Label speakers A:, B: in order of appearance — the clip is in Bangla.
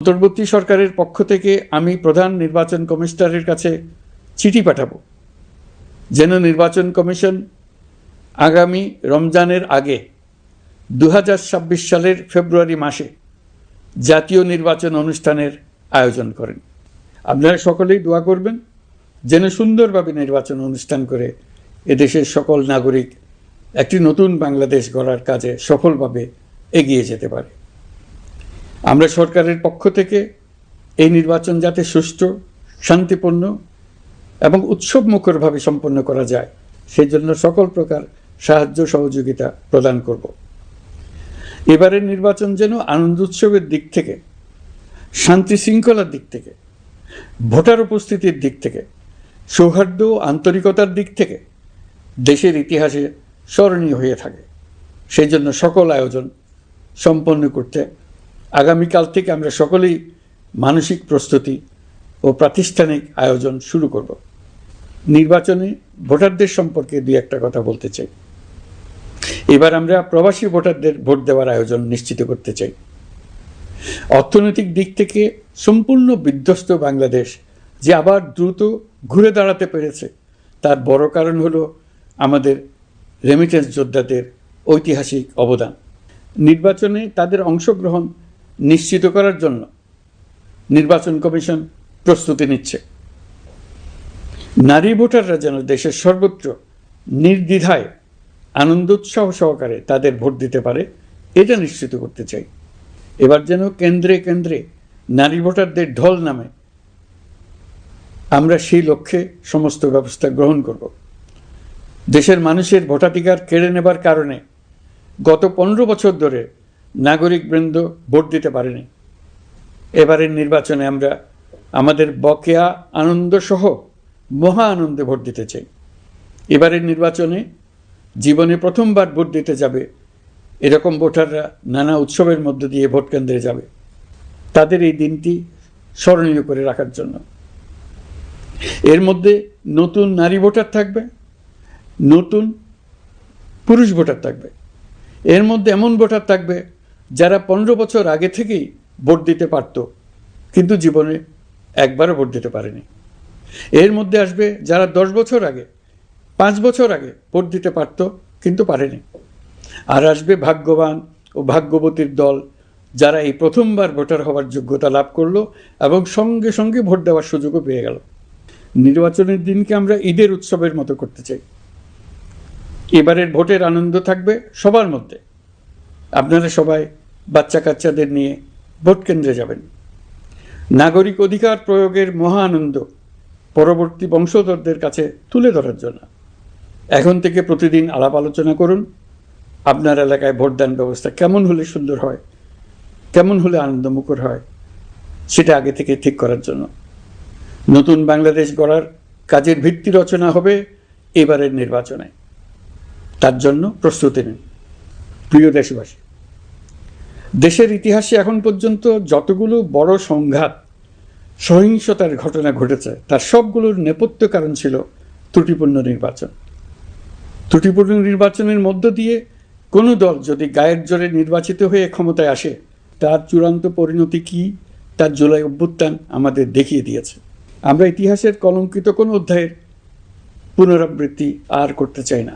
A: অন্তর্বর্তী সরকারের পক্ষ থেকে আমি প্রধান নির্বাচন কমিশনারের কাছে চিঠি পাঠাবো যেন নির্বাচন কমিশন আগামী রমজানের আগে 2026 সালের ফেব্রুয়ারি মাসে জাতীয় নির্বাচন অনুষ্ঠানের আয়োজন করেন। আপনারা সকলেই দোয়া করবেন যেন সুন্দরভাবে নির্বাচন অনুষ্ঠান করে এদেশের সকল নাগরিক একটি নতুন বাংলাদেশ গড়ার কাজে সফলভাবে এগিয়ে যেতে পারে। আমরা সরকারের পক্ষ থেকে এই নির্বাচন যাতে সুষ্ঠু, শান্তিপূর্ণ এবং উৎসবমুখরভাবে সম্পন্ন করা যায় সেই জন্য সকল প্রকার সাহায্য সহযোগিতা প্রদান করব। এবারের নির্বাচন যেন আনন্দ উৎসবের দিক থেকে, শান্তি শৃঙ্খলার দিক থেকে, ভোটার উপস্থিতির দিক থেকে, সৌহার্দ্য ও আন্তরিকতার দিক থেকে দেশের ইতিহাসে স্মরণীয় হয়ে থাকে। সেই জন্য সকল আয়োজন সম্পন্ন করতে আগামীকাল থেকে আমরা সকলেই মানসিক প্রস্তুতি ও প্রাতিষ্ঠানিক আয়োজন শুরু করব। নির্বাচনে ভোটারদের সম্পর্কে দুই একটা কথা বলতে চাই। এবার আমরা প্রবাসী ভোটারদের ভোট দেওয়ার আয়োজন নিশ্চিত করতে চাই। অর্থনৈতিক দিক থেকে সম্পূর্ণ বিধ্বস্ত বাংলাদেশ যে আবার দ্রুত ঘুরে দাঁড়াতে পেরেছে তার বড় কারণ হলো আমাদের রেমিটেন্স যোদ্ধাদের ঐতিহাসিক অবদান। নির্বাচনে তাদের অংশগ্রহণ নিশ্চিত করার জন্য নির্বাচন কমিশন প্রস্তুতি নিচ্ছে। নারী ভোটাররা যেন দেশের সর্বত্র নির্দ্বিধায় আনন্দোৎসাহ সহকারে তাদের ভোট দিতে পারে এটা নিশ্চিত করতে চাই। এবার যেন কেন্দ্রে কেন্দ্রে নারী ভোটারদের ঢল নামে, আমরা সেই লক্ষ্যে সমস্ত ব্যবস্থা গ্রহণ করব। দেশের মানুষের ভোটাধিকার কেড়ে নেবার কারণে গত 15 বছর ধরে নাগরিকবৃন্দ ভোট দিতে পারেনি। এবারের নির্বাচনে আমরা আমাদের বকেয়া আনন্দ সহ মহা আনন্দে ভোট দিতে চাই। এবারের নির্বাচনে জীবনে প্রথমবার ভোট দিতে যাবে এরকম ভোটাররা নানা উৎসবের মধ্য দিয়ে ভোট কেন্দ্রে যাবে, তাদের এই দিনটি স্মরণীয় করে রাখার জন্য। এর মধ্যে নতুন নারী ভোটার থাকবে, নতুন পুরুষ ভোটার থাকবে, এর মধ্যে এমন ভোটার থাকবে যারা 15 বছর আগে থেকেই ভোট দিতে পারত কিন্তু জীবনে একবারও ভোট দিতে পারেনি। এর মধ্যে আসবে যারা 10 বছর আগে, 5 বছর আগে ভোট দিতে পারত কিন্তু পারেনি। আর আসবে ভাগ্যবান ও ভাগ্যবতীর দল যারা এই প্রথমবার ভোটার হওয়ার যোগ্যতা লাভ করলো এবং সঙ্গে সঙ্গে ভোট দেওয়ার সুযোগও পেয়ে গেল। নির্বাচনের দিনকে আমরা ঈদের উৎসবের মতো করতে চাই। এবারের ভোটের আনন্দ থাকবে সবার মধ্যে। আপনারা সবাই বাচ্চা কাচ্চাদের নিয়ে ভোট কেন্দ্রে যাবেন। নাগরিক অধিকার প্রয়োগের মহা আনন্দ পরবর্তী বংশধরদের কাছে তুলে ধরার জন্য এখন থেকে প্রতিদিন আলাপ আলোচনা করুন। আপনার এলাকায় ভোটদান ব্যবস্থা কেমন হলে সুন্দর হয়, কেমন হলে আনন্দমুখর হয় সেটা আগে থেকে ঠিক করার জন্য। নতুন বাংলাদেশ গড়ার কাজের ভিত্তি রচনা হবে এবারের নির্বাচনে। তার জন্য প্রস্তুতি নিন। প্রিয় দেশবাসী, দেশের ইতিহাসে এখন পর্যন্ত যতগুলো বড় সংঘাত, সহিংসতার ঘটনা ঘটেছে তার সবগুলোর নেপথ্য কারণ ছিল ত্রুটিপূর্ণ নির্বাচন। ত্রুটিপূর্ণ নির্বাচনের মধ্য দিয়ে কোনো দল যদি গায়ের জোরে নির্বাচিত হয়ে ক্ষমতায় আসে তার চূড়ান্ত পরিণতি কী তার জুলাই অভ্যুত্থান আমাদের দেখিয়ে দিয়েছে। আমরা ইতিহাসের কলঙ্কিত কোনো অধ্যায়ের পুনরাবৃত্তি আর করতে চাই না।